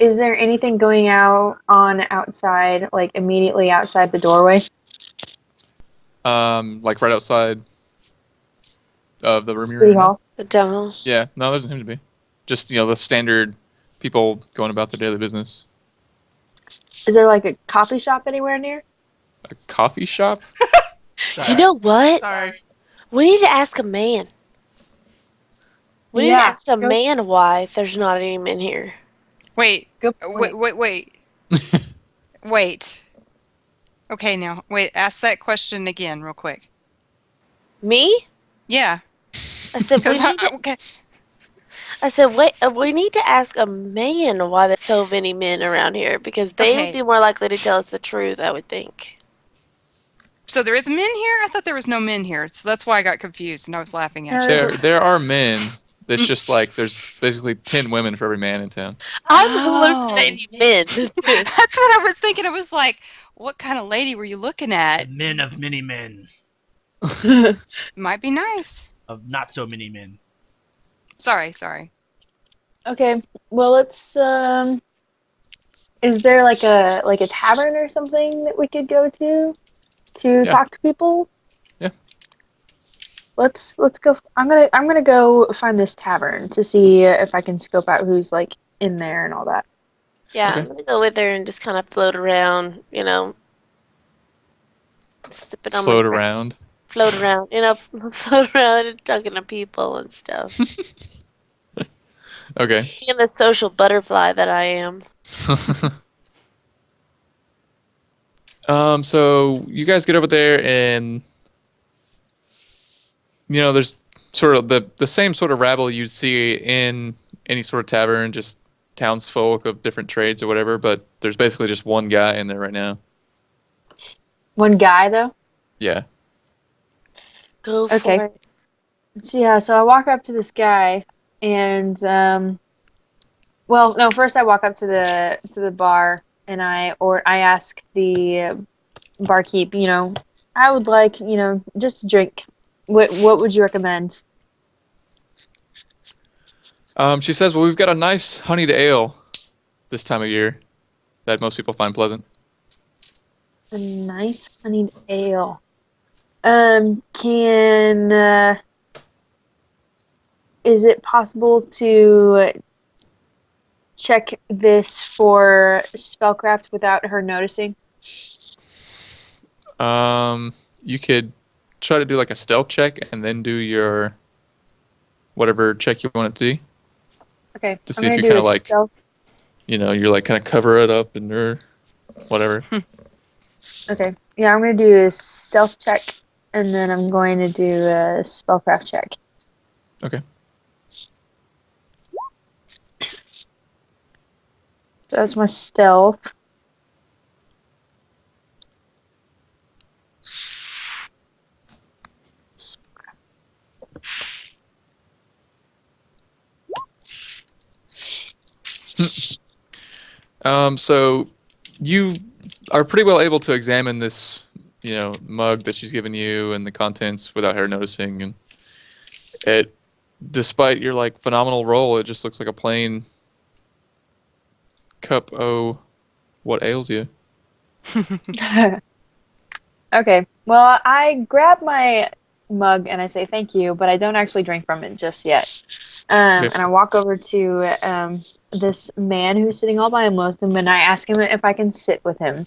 Is there anything going on outside, like immediately outside the doorway? Like right outside of the room you're in City right now? Hall? The demo. Yeah, no, there doesn't seem to be. Just, the standard people going about their daily business. Is there like a coffee shop anywhere near? A coffee shop? You know what? Sorry. We need to ask a man. We need to Yeah, ask a go- man why there's not any men here. Wait. Good point. Wait. Wait. Okay, now wait. Ask that question again, real quick. Me? Yeah. I said we need to, Okay. I said wait. We need to ask a man why there's so many men around here because they would Okay. be more likely to tell us the truth. I would think. So there is men here? I thought there was no men here, so that's why I got confused and I was laughing at you. There are men. It's just like there's basically 10 women for every man in town. I'm Oh. hallucinating men. That's what I was thinking. I was like, what kind of lady were you looking The at? men of many men. Might be nice. Of not so many men. Sorry. Okay, well let's is there like a tavern or something that we could go to Yeah. talk to people? Yeah. Let's go. I'm gonna go find this tavern to see if I can scope out who's like in there and all that. Yeah, Okay. I'm gonna go with her and just kind of float around. Sipping on my Float drink. around. Float around, float around and talking to people and stuff. Okay. Being the social butterfly that I am. So you guys get over there and there's sort of the same sort of rabble you'd see in any sort of tavern, just townsfolk of different trades or whatever, but there's basically just one guy in there right now. One guy though. Yeah. Go for Okay. it. So yeah, so I walk up to this guy and well, no, first I walk up to the bar and I ask the barkeep, I would like, just a drink. What would you recommend? She says, well, we've got a nice honeyed ale this time of year that most people find pleasant. A nice honeyed ale. Can is it possible to check this for spellcraft without her noticing? You could try to do like a stealth check and then do your whatever check you want it to be. Okay. To I'm see if gonna you do kind a of like, stealth. you're like kind of cover it up and or whatever. Okay. Yeah, I'm gonna do a stealth check and then I'm going to do a spellcraft check. Okay. So that's my stealth. So you are pretty well able to examine this, mug that she's given you and the contents without her noticing, and it, despite your like phenomenal roll, it just looks like a plain cup. Oh, what ails you? Okay. Well, I grab my mug and I say thank you, but I don't actually drink from it just yet. Okay. And I walk over to this man who's sitting all by himself, and I ask him if I can sit with him.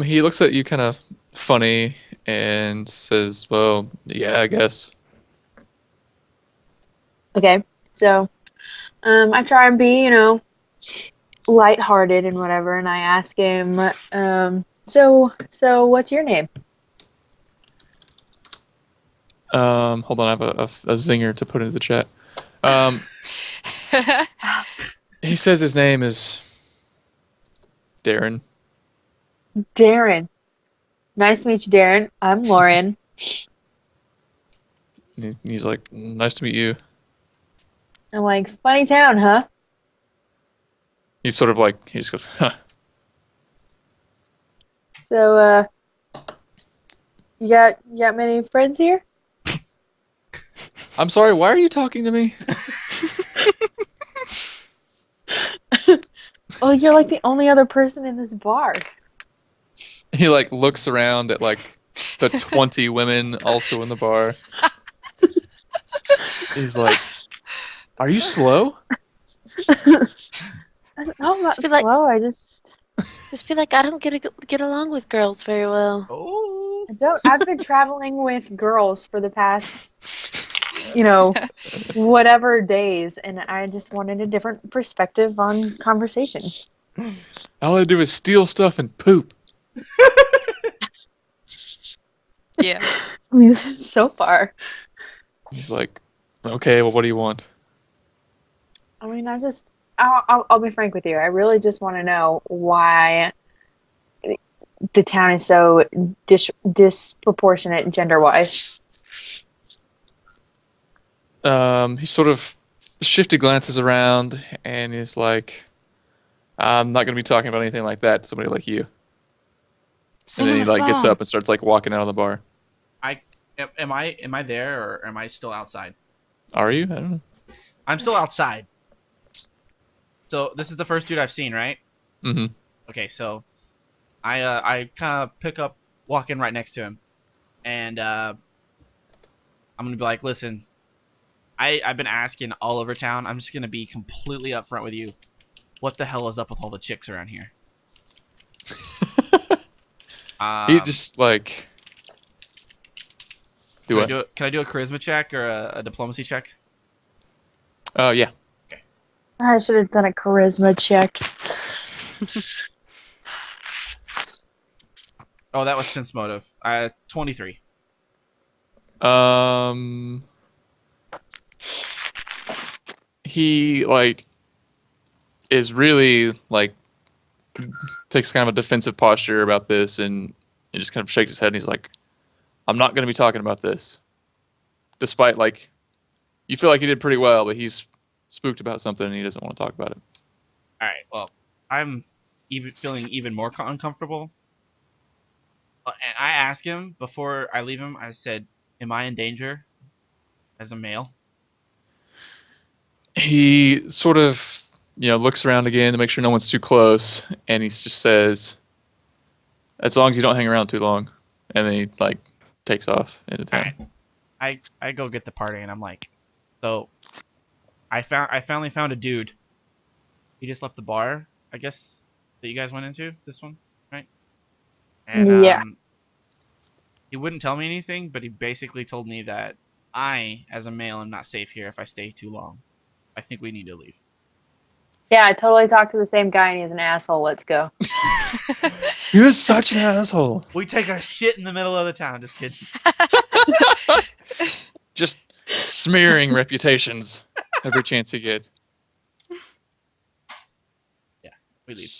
He looks at you kind of funny and says, "Well, yeah, I guess." Okay. So, I try and be, lighthearted and whatever, and I ask him, so what's your name? Hold on, I have a zinger to put into the chat. He says his name is Darren. Darren. Nice to meet you, Darren. I'm Lauren. And he's like, "Nice to meet you." I'm like, funny town, huh? He's sort of like, he just goes, "Huh." So, you got many friends here? I'm sorry, why are you talking to me? Oh, you're like the only other person in this bar. He like looks around at like the 20 women also in the bar. He's like, "Are you slow?" I'm not Just be like, slow. I just I don't get along with girls very well. Oh. I don't. I've been traveling with girls for the past, whatever days, and I just wanted a different perspective on conversation. All I do is steal stuff and poop. Yes. I mean, so far. He's like, "Okay, well, what do you want?" I mean, I'll be frank with you. I really just want to know why the town is so disproportionate gender-wise. He sort of shifty glances around and he's like, "I'm not going to be talking about anything like that to somebody like you." Sing And then him he a like gets song. up and starts like walking out of the bar. Am I there or am I still outside? Are you? I don't know. I'm still outside. So this is the first dude I've seen, right? Mm-hmm. Okay, so I kind of pick up, walking right next to him, and I'm gonna be like, listen, I've been asking all over town. I'm just gonna be completely upfront with you. What the hell is up with all the chicks around here? He just like do what? Can I do a charisma check or a diplomacy check? Yeah. I should have done a charisma check. Oh, that was sense motive. 23. He like is really like takes kind of a defensive posture about this and he just kind of shakes his head and he's like, "I'm not going to be talking about this." Despite like you feel like he did pretty well, but he's spooked about something and he doesn't want to talk about it. All right. Well, I'm feeling even more uncomfortable. And I asked him before I leave him. I said, "Am I in danger as a male?" He sort of, looks around again to make sure no one's too close, and he just says, "As long as you don't hang around too long," and then he like takes off into town. Alright. I go get the party, and I'm like, so I finally found a dude. He just left the bar, I guess, that you guys went into, this one, right? And Yeah. he wouldn't tell me anything, but he basically told me that I, as a male, am not safe here if I stay too long. I think we need to leave. Yeah, I totally talked to the same guy, and he's an asshole. Let's go. You're such an asshole. We take a shit in the middle of the town. Just kidding. Just smearing reputations every chance you get. We leave.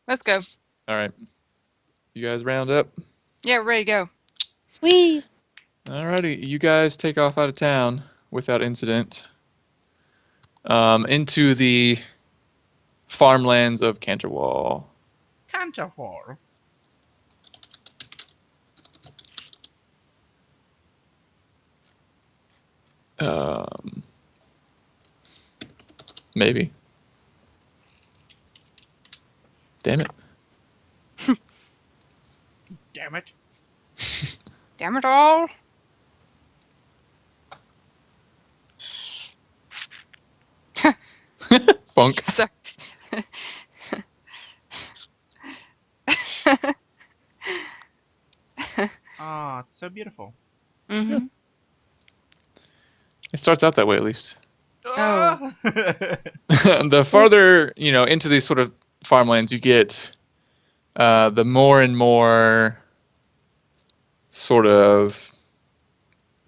Let's go. All right. You guys round up? Yeah, we're ready to go. Wee. Alrighty. You guys take off out of town without incident into the farmlands of Canterwall. Canterwall. Maybe. Damn it. Damn it. Damn it all. Funk. Sorry. Oh, it's so beautiful. Mm-hmm. It starts out that way, at least. Oh. The farther, into these sort of farmlands you get, the more and more sort of,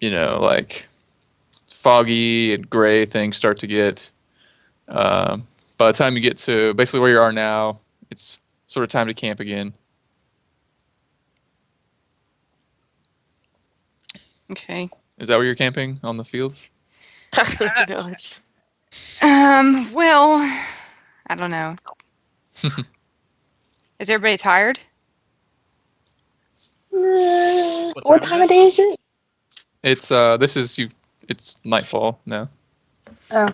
like foggy and gray things start to get. By the time you get to basically where you are now, it's sort of time to camp again. Okay. Is that where you're camping? On the field? No, it's Well, I don't know. Is everybody tired? What time of day is it? It's it's nightfall now. Oh,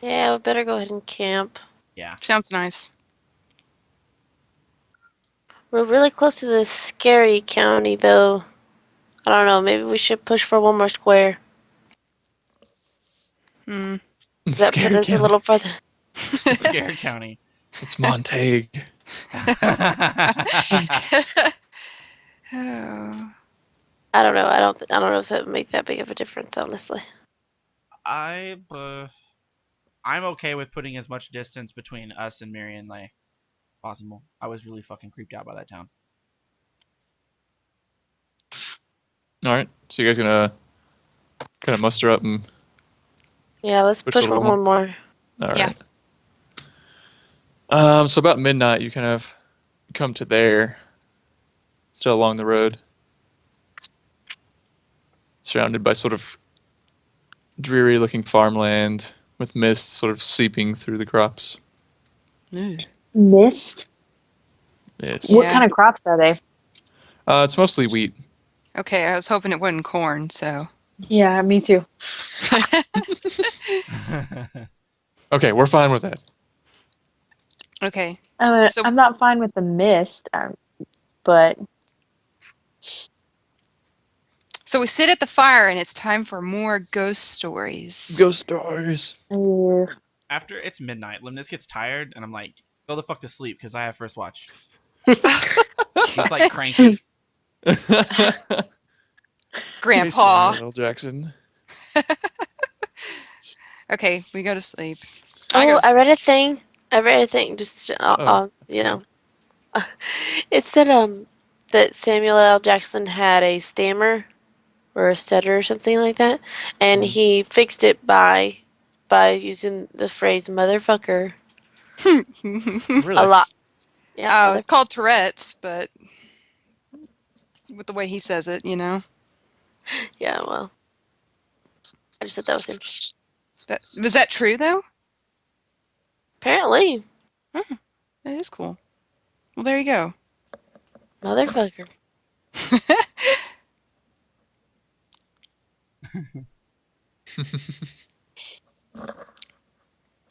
yeah, we better go ahead and camp. Yeah. Sounds nice. We're really close to the scary county, though. I don't know. Maybe we should push for one more square. Hmm. Does that put Scary us a County. little farther? Scare County. It's Montague. Oh. I don't know. I don't know if that would make that big of a difference, honestly. I'm okay with putting as much distance between us and Marion Lay possible. I was really fucking creeped out by that town. All right. So you guys gonna kind of muster up and Yeah, let's push push a for little more? one more. All Yeah. right. So about midnight, you kind of come to there, still along the road, surrounded by sort of dreary-looking farmland with mist sort of seeping through the crops. Mist? Yes. What Yeah. kind of crops are they? It's mostly wheat. Okay, I was hoping it wasn't corn, so. Yeah, me too. Okay, we're fine with that. Okay. So- I'm not fine with the mist, but So we sit at the fire and it's time for more ghost stories. Ghost stories. After it's midnight, Limnus gets tired, and I'm like, go the fuck to sleep, because I have first watch. He's like cranky. Grandpa. Samuel L. Jackson. Okay, we go to sleep. I go Oh, to I sleep. read a thing. Just you know, it said that Samuel L. Jackson had a stammer or a stutter or something like that, and he fixed it by using the phrase "motherfucker" Really? a lot. Yeah, Oh, it's called Tourette's, but with the way he says it, you know. yeah. Well, I just thought that was interesting. Was that true though? Apparently, That is cool. Well, there you go. motherfucker.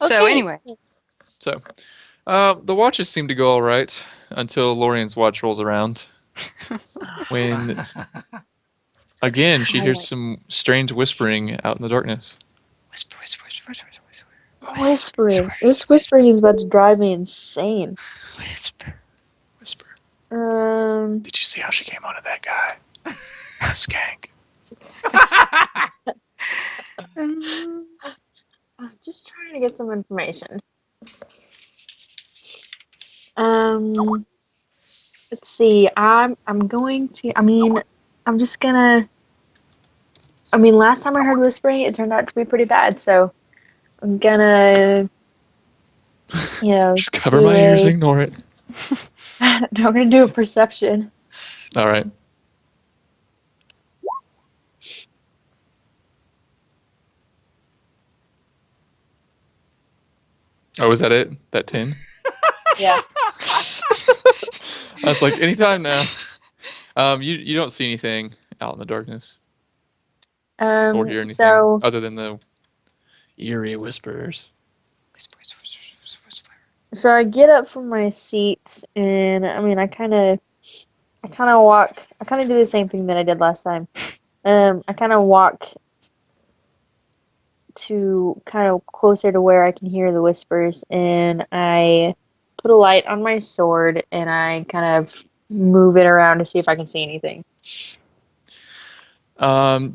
So Okay. anyway, So, the watches seem to go all right until Lorian's watch rolls around. When, again, she hears some strange whispering out in the darkness. whisper, whisper, whisper, whisper, whisper, whispering. This whispering is about to drive me insane. whisper. Whisper. Um, Did you see how she came onto that guy? That skank. I was just trying to get some information. Let's see. I'm going to. I'm just gonna. Last time I heard whispering, it turned out to be pretty bad. So I'm gonna, Just cover my ears, ignore it. I'm gonna do a perception. All right. Oh, was that it? That 10? Yeah. I was like, anytime now. You don't see anything out in the darkness or hear anything So other than the eerie whispers. Whisper, whisper, whisper, whisper, whisper. so I get up from my seat, and I kind of walk. I kind of do the same thing that I did last time. I kind of walk to kind of closer to where I can hear the whispers, and I put a light on my sword, and I kind of move it around to see if I can see anything.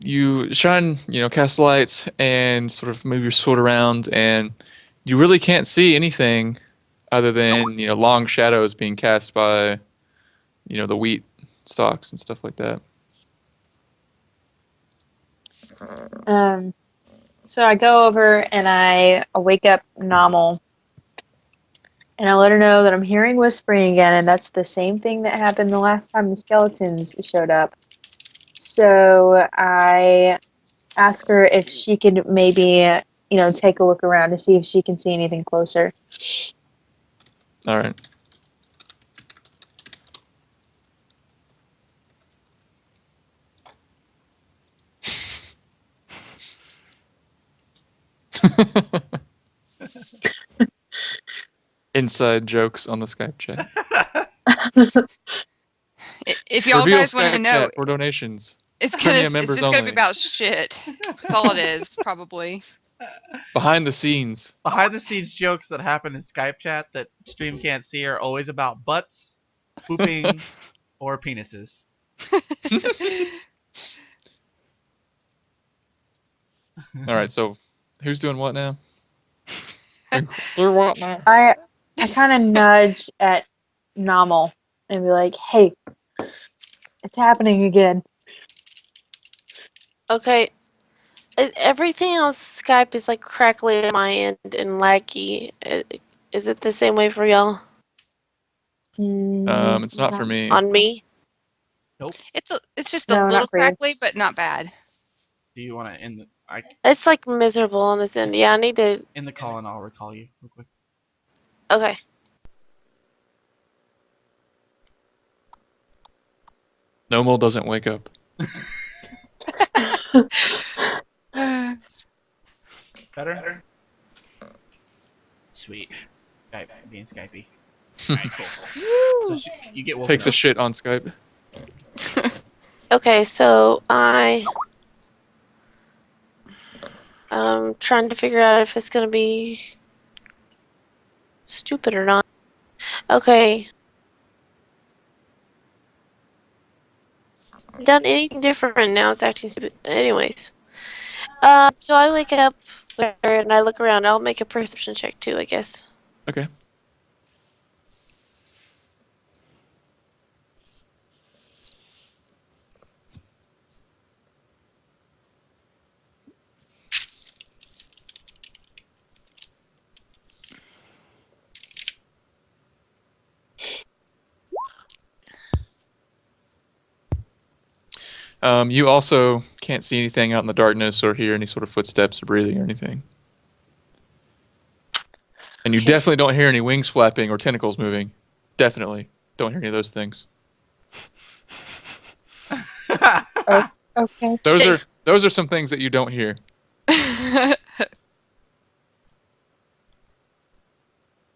You shine, cast lights and sort of move your sword around, and you really can't see anything other than, long shadows being cast by, the wheat stalks and stuff like that. So I go over and I wake up Nomal, and I let her know that I'm hearing whispering again, and that's the same thing that happened the last time the skeletons showed up. So I ask her if she could maybe, take a look around to see if she can see anything closer. All right. Inside jokes on the Skype chat. If y'all Reveal guys want to Skype know, chat for donations. it's Premium just members gonna be only. about shit. That's all it is, probably. Behind the scenes. Behind the scenes jokes that happen in Skype chat that stream can't see are always about butts, pooping, or penises. All right, so who's doing what now? They're what now? I kind of nudge at Nomal and be like, "Hey, it's happening again." Okay. Everything on Skype is like crackly on my end and laggy. Is it the same way for y'all? It's not for me. On me? Nope. It's just No, a not little for you. crackly, but not bad. Do you want to end the It's like miserable on this end. Yeah, I need to. end the call and I'll recall you real quick. Okay. Nomal doesn't wake up. Better? Sweet. Skype being Skypey. Alright, cool. So you get woken Takes a up. shit on Skype. Okay, so I'm trying to figure out if it's gonna be stupid or not. Okay. Done anything different now? It's acting stupid. Anyways, so I wake up and I look around. I'll make a perception check too, I guess. Okay. You also can't see anything out in the darkness or hear any sort of footsteps or breathing or anything. And you definitely don't hear any wings flapping or tentacles moving. Definitely don't hear any of those things. Okay. Those are some things that you don't hear.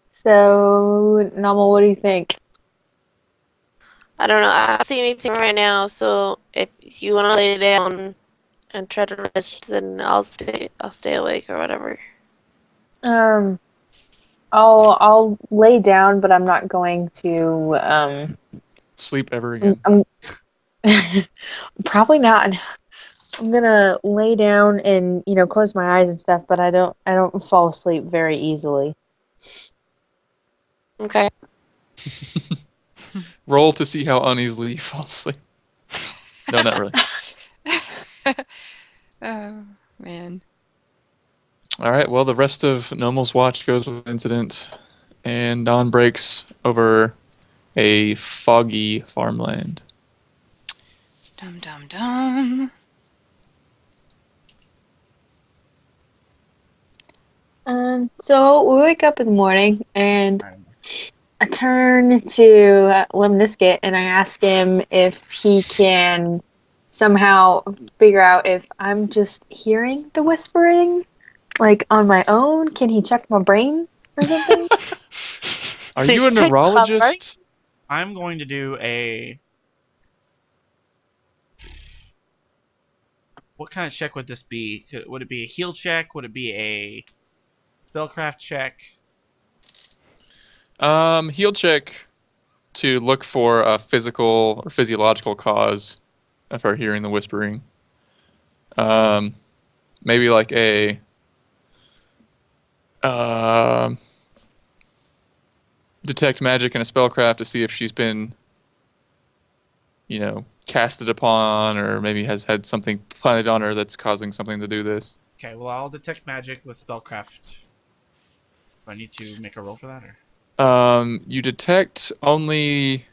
So, Nomal, what do you think? I don't know. I don't see anything right now, so if you want to lay down and try to rest, then I'll stay awake or whatever. I'll lay down, but I'm not going to Sleep ever again. probably not. I'm gonna lay down and close my eyes and stuff, but I don't fall asleep very easily. Okay. Roll to see how uneasily you fall asleep. No, not really. Oh, man. All right, well, the rest of Nomal's watch goes with incident, and dawn breaks over a foggy farmland. Dum dum dum. So we wake up in the morning, and I turn to Limniskit and I ask him if he can somehow figure out if I'm just hearing the whispering, like on my own. Can he check my brain or something? Are you a neurologist? I'm going to do a... What kind of check would this be? Would it be a heal check? Would it be a spellcraft check? Heal check to look for a physical or physiological cause of her hearing the whispering. Maybe like a detect magic and a spellcraft to see if she's been, casted upon, or maybe has had something planted on her that's causing something to do this. Okay, well, I'll detect magic with spellcraft. Do I need to make a roll for that, or? You detect only.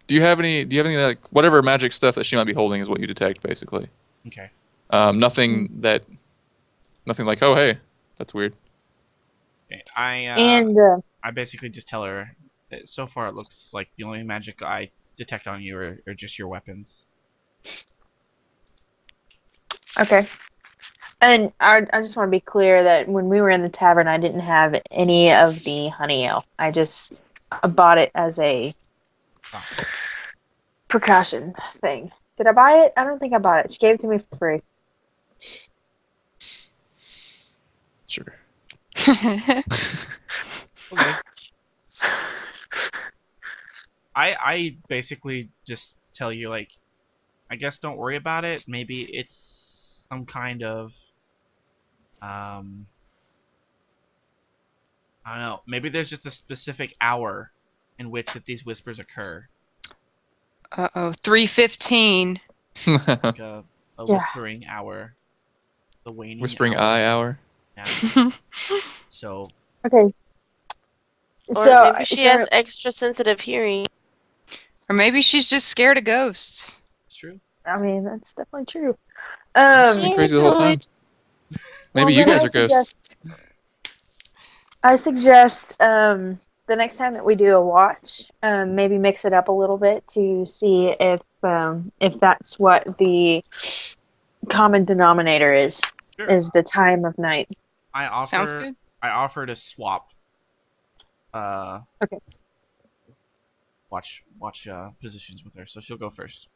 Do you have any like whatever magic stuff that she might be holding is what you detect basically? Okay. Nothing like, oh hey, that's weird. Okay. I basically just tell her that so far it looks like the only magic I detect on you are just your weapons. Okay. And I just want to be clear that when we were in the tavern, I didn't have any of the honey ale. I just bought it as a precaution thing. Did I buy it? I don't think I bought it. She gave it to me for free. Sure. Okay. I basically just tell you, like, I guess don't worry about it. Maybe it's some kind of I don't know. Maybe there's just a specific hour in which that these whispers occur. 3:15. Like a Yeah. whispering hour. The waning Whispering hour. eye hour. Yeah. So Okay. Or So maybe she has extra sensitive hearing. Or maybe she's just scared of ghosts. it's true. I mean, that's definitely true. She's been crazy the whole time. Maybe you guys are ghosts. I suggest the next time that we do a watch, maybe mix it up a little bit to see if that's what the common denominator is. Sure. Is the time of night. Sounds good. I offer to swap. Okay. Watch positions with her, so she'll go first.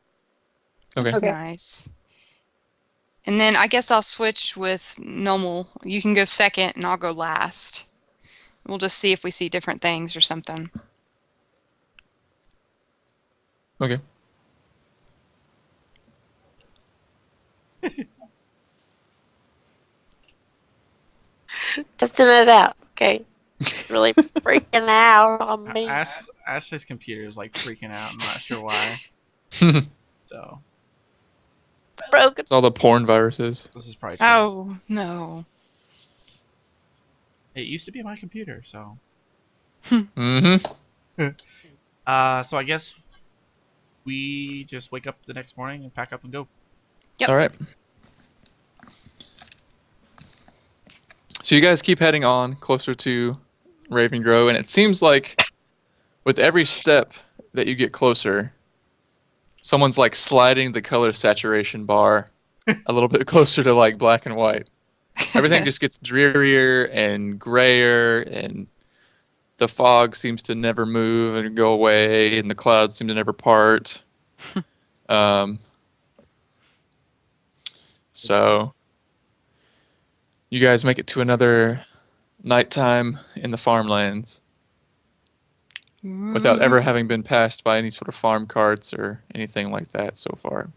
Okay. That's nice. And then I guess I'll switch with Nomal. You can go second, and I'll go last. We'll just see if we see different things or something. Okay. Testing it out. Okay. Really freaking out on me. Ashley's computer is like freaking out. I'm not sure why. So Broken. It's all the porn viruses. this is probably true. Oh, no. It used to be my computer, so. Mm-hmm. So I guess we just wake up the next morning and pack up and go. Yep. All right. So you guys keep heading on closer to Raven Grove, and it seems like with every step that you get closer, someone's like sliding the color saturation bar a little bit closer to like black and white. Everything just gets drearier and grayer, and the fog seems to never move and go away, and the clouds seem to never part. So you guys make it to another nighttime in the farmlands without ever having been passed by any sort of farm carts or anything like that so far.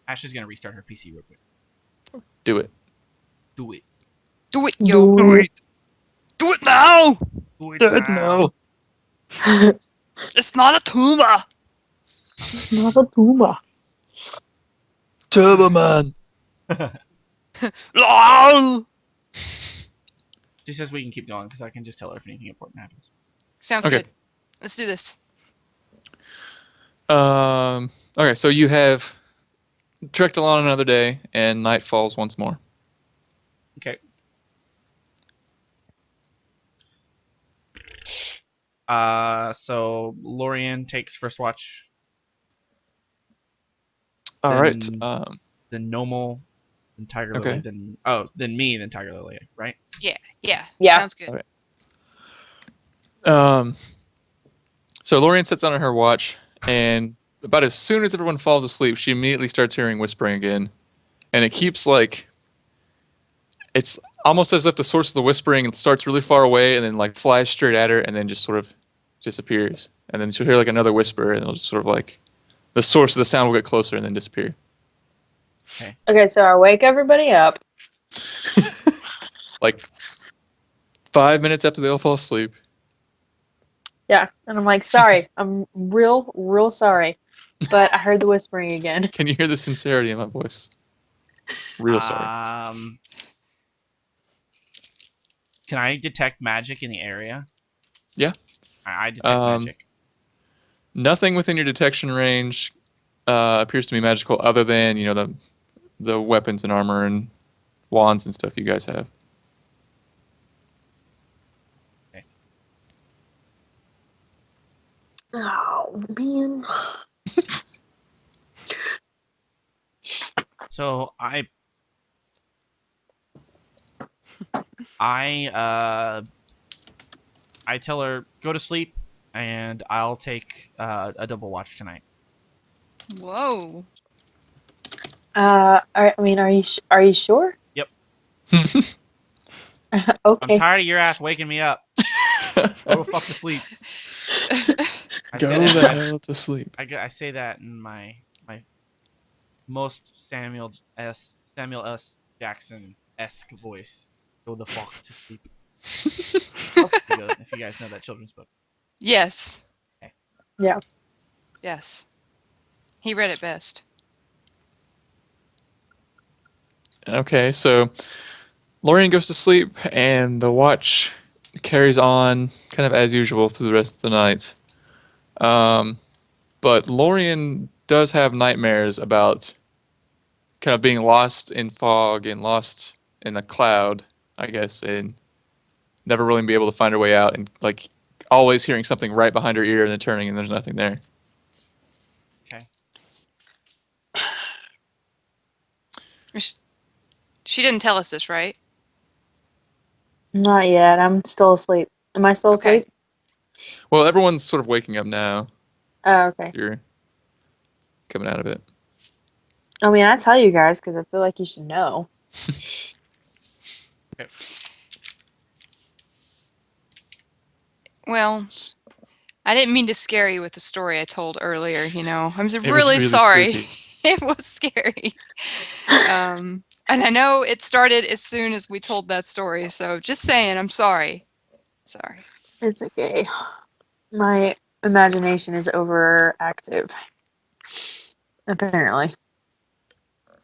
Ashley's gonna restart her PC real quick. Do it. Do it. Do it, yo. Do it. Do it now. Do it now. It's not a tumor. Not a tumor. Turbo Man. LOL. She says we can keep going because I can just tell her if anything important happens. Sounds Okay. good. Let's do this. Okay, so you have trekked along another day, and night falls once more. Okay. So Lorian takes first watch. All Then- right. Then Nomal, then Tiger Okay. Lily, then me, then Tiger Lily, right? Yeah. Yeah. Sounds good. Okay. So Lorian sits on her watch, and about as soon as everyone falls asleep, she immediately starts hearing whispering again, and it keeps like it's almost as if the source of the whispering starts really far away and then like flies straight at her and then just sort of disappears, and then she'll hear like another whisper, and it'll just sort of like the source of the sound will get closer and then disappear. Okay, so I wake everybody up. Like 5 minutes after they all fall asleep. Yeah, and I'm like, sorry, I'm real sorry, but I heard the whispering again. Can you hear the sincerity in my voice? Real sorry. Can I detect magic in the area? Yeah. I detect magic. Nothing within your detection range appears to be magical, other than the weapons and armor and wands and stuff you guys have. Okay. Oh man. So I I tell her go to sleep, and I'll take a double watch tonight. Whoa. I mean, are you sure? Yep. I'm Okay. tired of your ass waking me up. Go the fuck to sleep. Go the hell to sleep. I say that in my most Samuel S. Jackson-esque voice. Go the fuck to sleep. If you guys know that children's book. Yes. Okay. Yeah. Yes. He read it best. Okay, so Lorian goes to sleep, and the watch carries on kind of as usual through the rest of the night. But Lorian does have nightmares about kind of being lost in fog and lost in a cloud, I guess, and never really be able to find her way out, and like always hearing something right behind her ear and then turning and there's nothing there. Okay. She didn't tell us this, right? Not yet. I'm still asleep. Am I still Okay. asleep? Well, everyone's sort of waking up now. Oh, okay. You're coming out of it. I mean, I tell you guys because I feel like you should know. Okay. Well, I didn't mean to scare you with the story I told earlier, you know. I'm was really sorry. spooky. It was scary. And I know it started as soon as we told that story, so just saying, I'm sorry. Sorry. It's okay. My imagination is overactive. Apparently.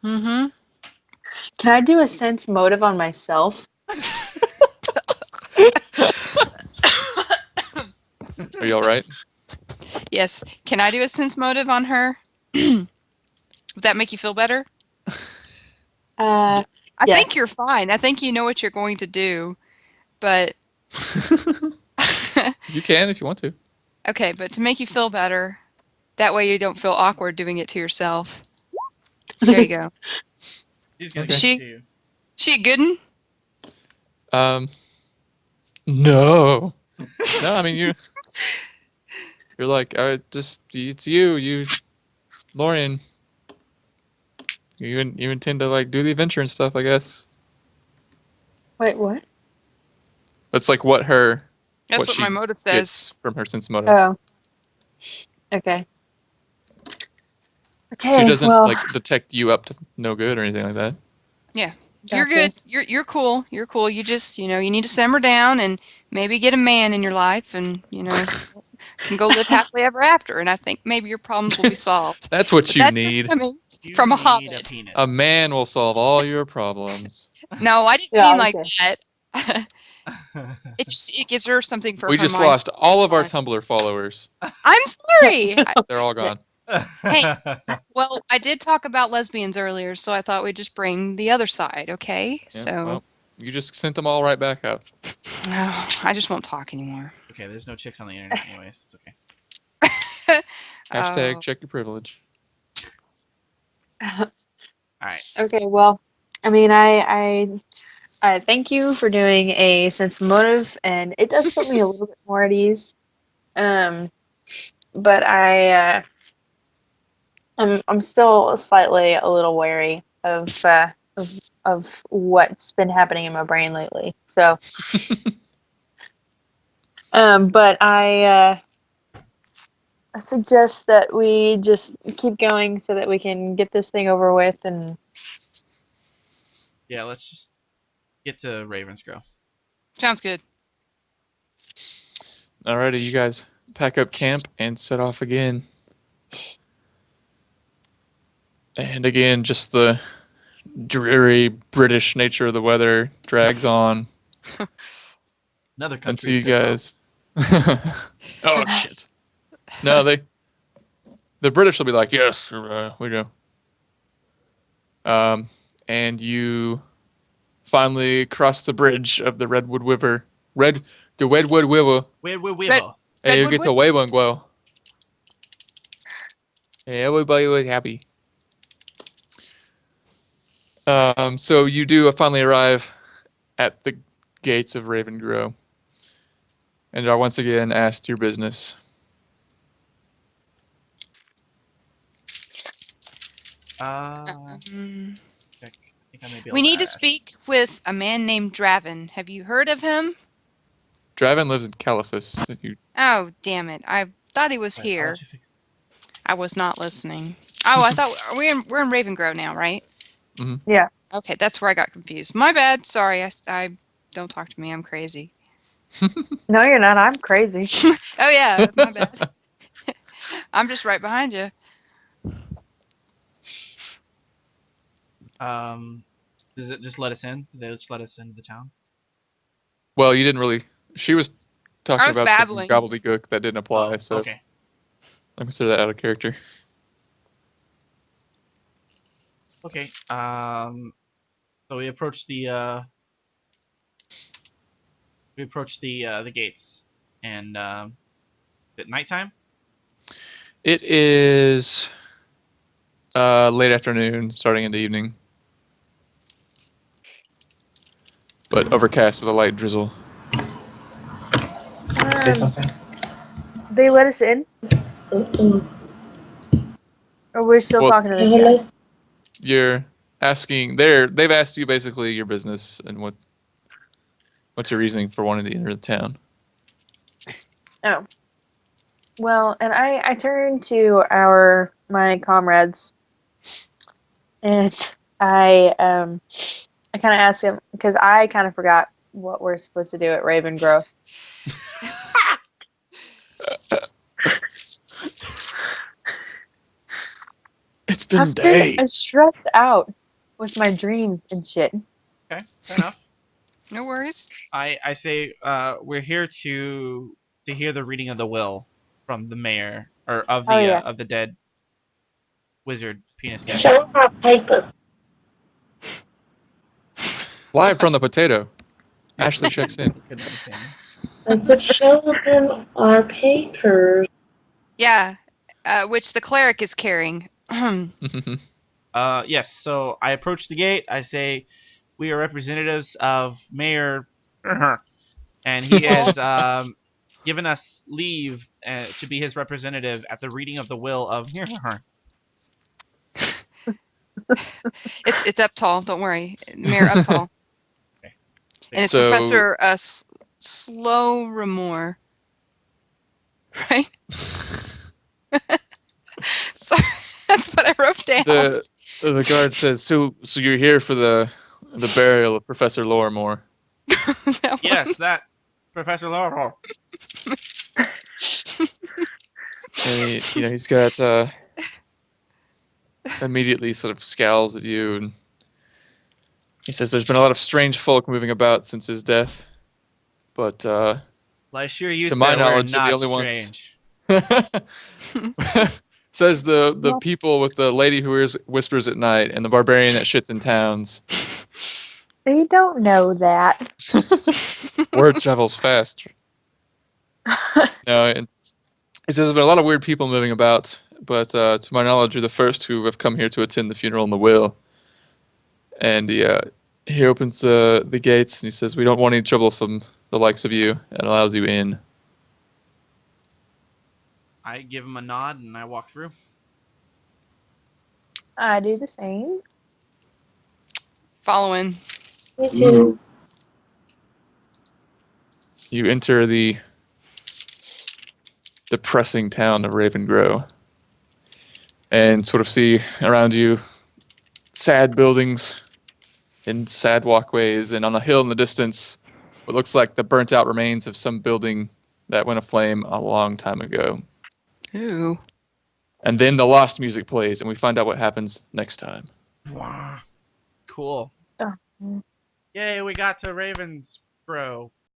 Mm-hmm. Can I do a sense motive on myself? Are you all right? Yes. Can I do a sense motive on her? Would that make you feel better? I I Yes. think you're fine. I think you know what you're going to do, but You can if you want to. okay, but to make you feel better, that way you don't feel awkward doing it to yourself. There you go. She's gonna Okay. give it to you. She a good one? No. No, I mean you're like, it's you, Lorian. You intend to like do the adventure and stuff, I guess. Wait, what? That's like what That's what she my motive says. gets from her sense motive. Oh. Okay. Okay. She doesn't well, like detect you up to no good or anything like that. You're gotcha. good. You're cool. You're cool. You just, you need to simmer down and maybe get a man in your life and, can go live happily ever after. And I think maybe your problems will be solved. That's what But you that's need. just coming You from a need hobbit. penis. A man will solve all your problems. No, I didn't Yeah, mean like okay. that. It gives her something for We her just mind. lost all of our Tumblr followers. I'm sorry. They're all gone. Hey. Well, I did talk about lesbians earlier, so I thought we'd just bring the other side, okay? Yeah, So well, you just sent them all right back out. I just won't talk anymore. Okay, there's no chicks on the internet anyways. It's okay. Hashtag Oh. check your privilege. Alright. Okay, well, I mean, I thank you for doing a sense motive, and it does put me a little bit more at ease. But I'm still slightly a little wary of what's been happening in my brain lately. So, but I suggest that we just keep going so that we can get this thing over with. And Yeah, let's just get to Ravensgrow. Sounds good. Alrighty, you guys pack up camp and set off again. And again, just the dreary British nature of the weather drags on Another country. until you pissed guys. Oh shit! No, the British will be like, yes, we do. And you finally cross the bridge of the Redwood River. The Redwood River. off. Weird. And you Redwood get to Waywangwell. And everybody was happy. So you do finally arrive at the gates of Ravengrow, and are once again asked your business. Um, I think I may be able we to need to ask. speak with a man named Draven. Have you heard of him? Draven lives in Caliphus. Oh, damn it. I thought he was Wait, I'll here. let you fix I was not listening. Oh, I thought we're in Ravengrow now, right? Mm-hmm. Yeah. Okay, that's where I got confused. My bad. Sorry. I don't talk to me. I'm crazy. No, you're not. I'm crazy. Oh yeah, my bad. I'm just right behind you. Does it just let us in? Do they just let us into the town? Well, you didn't really. She was I talking was about some babbling. gobbledygook that didn't apply, Oh, so okay. I consider that out of character. Okay. So we approach the gates, and at nighttime. It is late afternoon, starting into evening, but overcast with a light drizzle. Say something. They let us in, or we're still Well, talking to this guy? you're asking. They've asked you basically your business and what's your reasoning for wanting to enter the town. Oh. Well, and I turned to my comrades, and I kind of asked him because I kind of forgot what we're supposed to do at Ravengrove. It's been I've days. been stressed out with my dreams and shit. Okay, fair enough. No worries. I say we're here to hear the reading of the will from the mayor or of Oh, yeah. the dead wizard penis guy. Show our papers. Live from the potato. Ashley checks in. Couldn't understand me. I said, show them our papers. Yeah, which the cleric is carrying. Yes. So I approach the gate. I say, we are representatives of Mayor, and he has given us leave to be his representative at the reading of the will of. It's up tall. Don't worry, Mayor up tall. Okay. And it's So- Professor Slow Remore, right? So that's what I wrote down. The guard says, so you're here for the burial of Professor Lorimore. That one. Yes, that Professor Laurel. And he's got immediately sort of scowls at you, and he says there's been a lot of strange folk moving about since his death, but Well, I assure you, To sir, my we're knowledge, you're not the only ones. strange. says the people with the lady who whispers at night and the barbarian that shits in towns. They don't know that. Word travels fast. No, and he says there's been a lot of weird people moving about, but to my knowledge, you're the first who have come here to attend the funeral and the will. And he opens the gates and he says, "We don't want any trouble from the likes of you," and allows you in. I give him a nod and I walk through. I do the same. Following. Me too. You enter the depressing town of Ravengrow and sort of see around you sad buildings and sad walkways, and on a hill in the distance what looks like the burnt out remains of some building that went aflame a long time ago. Ooh. And then the lost music plays and we find out what happens next time. Wow. Cool. Oh. Yay, we got to Ravensgrow.